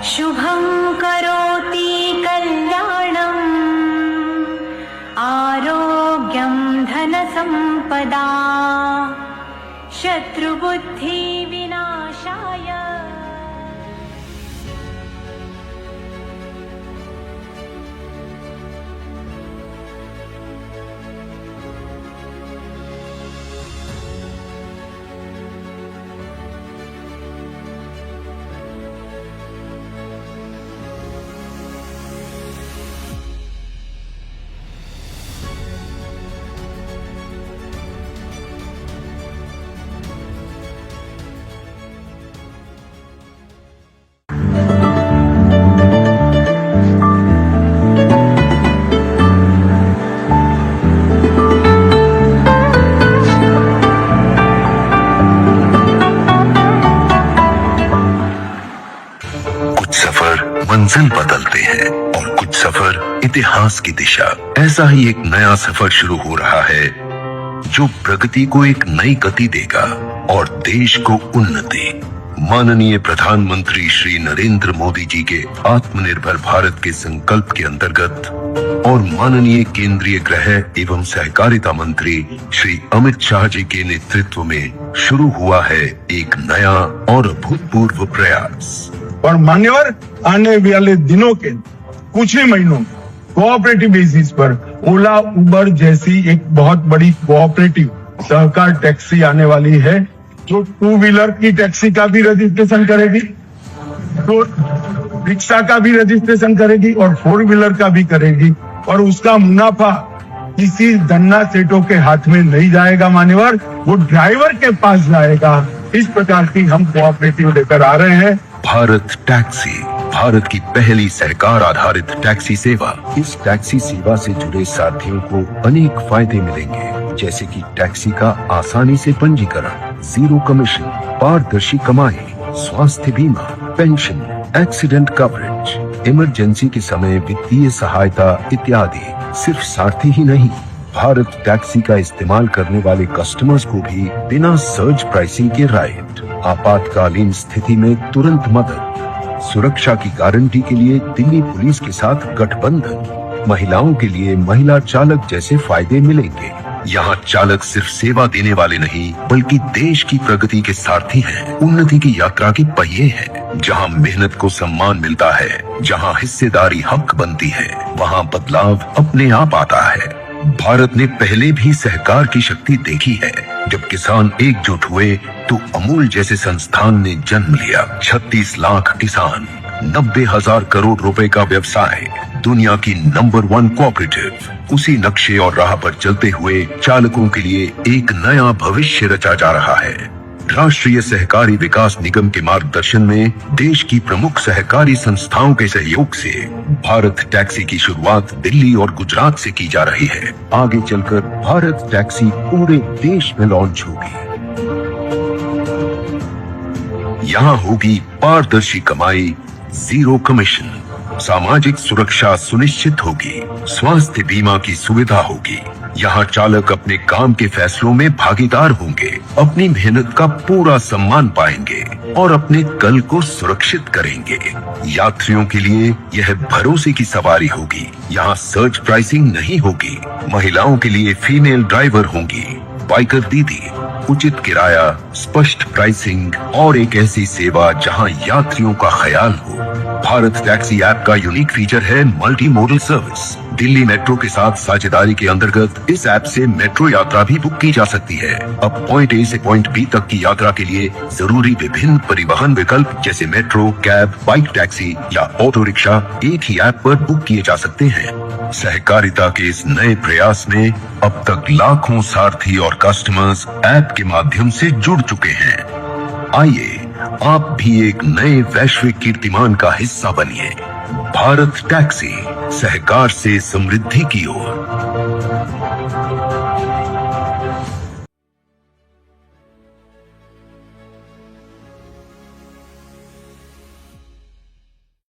शुभं करोति कल्याणम् आरोग्यं धनसम्पदा शत्रुबुद्धिविनाशाय। मंजिल बदलते हैं और कुछ सफर इतिहास की दिशा। ऐसा ही एक नया सफर शुरू हो रहा है जो प्रगति को एक नई गति देगा और देश को उन्नति। माननीय प्रधानमंत्री श्री नरेंद्र मोदी जी के आत्मनिर्भर भारत के संकल्प के अंतर्गत और माननीय केंद्रीय गृह एवं सहकारिता मंत्री श्री अमित शाह जी के नेतृत्व में शुरू हुआ है एक नया और अभूतपूर्व प्रयास। और मान्यवर, आने वाले दिनों के कुछ ही महीनों में कोऑपरेटिव बेसिस पर ओला उबर जैसी एक बहुत बड़ी कोऑपरेटिव सहकार टैक्सी आने वाली है, जो 2 व्हीलर की टैक्सी का भी रजिस्ट्रेशन करेगी, तो रिक्शा का भी रजिस्ट्रेशन करेगी और 4 व्हीलर का भी करेगी। और उसका मुनाफा किसी धन्ना सेठों के हाथ में नहीं जाएगा मान्यवर, वो ड्राइवर के पास जाएगा। इस प्रकार की हम कोऑपरेटिव लेकर आ रहे हैं। भारत टैक्सी, भारत की पहली सहकार आधारित टैक्सी सेवा। इस टैक्सी सेवा से जुड़े साथियों को अनेक फायदे मिलेंगे, जैसे कि टैक्सी का आसानी से पंजीकरण, 0 कमीशन, पारदर्शी कमाई, स्वास्थ्य बीमा, पेंशन, एक्सीडेंट कवरेज, इमरजेंसी के समय वित्तीय सहायता इत्यादि। सिर्फ सारथी ही नहीं, भारत टैक्सी का इस्तेमाल करने वाले कस्टमर्स को भी बिना सर्ज प्राइसिंग के राइट, आपातकालीन स्थिति में तुरंत मदद, सुरक्षा की गारंटी के लिए दिल्ली पुलिस के साथ गठबंधन, महिलाओं के लिए महिला चालक जैसे फायदे मिलेंगे। यहाँ चालक सिर्फ सेवा देने वाले नहीं, बल्कि देश की प्रगति के सारथी हैं, उन्नति की यात्रा के पहिए हैं। जहाँ मेहनत को सम्मान मिलता है, जहाँ हिस्सेदारी हक बनती है, वहाँ बदलाव अपने आप आता है। भारत ने पहले भी सहकार की शक्ति देखी है। जब किसान एकजुट हुए तो अमूल जैसे संस्थान ने जन्म लिया। 36 लाख किसान, 90,000 करोड़ रुपए का व्यवसाय, दुनिया की नंबर 1 कोऑपरेटिव। उसी नक्शे और राह पर चलते हुए चालकों के लिए एक नया भविष्य रचा जा रहा है। राष्ट्रीय सहकारी विकास निगम के मार्गदर्शन में देश की प्रमुख सहकारी संस्थाओं के सहयोग से भारत टैक्सी की शुरुआत दिल्ली और गुजरात से की जा रही है। आगे चलकर भारत टैक्सी पूरे देश में लॉन्च होगी। यहाँ होगी पारदर्शी कमाई, 0 कमीशन, सामाजिक सुरक्षा सुनिश्चित होगी, स्वास्थ्य बीमा की सुविधा होगी। यहाँ चालक अपने काम के फैसलों में भागीदार होंगे, अपनी मेहनत का पूरा सम्मान पाएंगे और अपने कल को सुरक्षित करेंगे। यात्रियों के लिए यह भरोसे की सवारी होगी। यहाँ सर्च प्राइसिंग नहीं होगी। महिलाओं के लिए फीमेल ड्राइवर होंगी, बाइकर दीदी, उचित किराया, स्पष्ट प्राइसिंग और एक ऐसी सेवा जहां यात्रियों का ख्याल हो। भारत टैक्सी ऐप का यूनिक फीचर है multi modal service. Delhi metro के साथ साझेदारी के अंतर्गत इस ऐप से मेट्रो यात्रा भी बुक की जा सकती है। अब पॉइंट ए से पॉइंट बी तक की यात्रा के लिए जरूरी विभिन्न परिवहन विकल्प जैसे मेट्रो, कैब, बाइक टैक्सी या ऑटो रिक्शा एक ही ऐप पर बुक किए जा सकते हैं। सहकारिता के इस नए प्रयास में अब तक लाखों सारथी और कस्टमर्स ऐप के माध्यम से जुड़ चुके हैं। आइए आप भी एक नए वैश्विक कीर्तिमान का हिस्सा बनिए। भारत टैक्सी, सहकार से समृद्धि की ओर।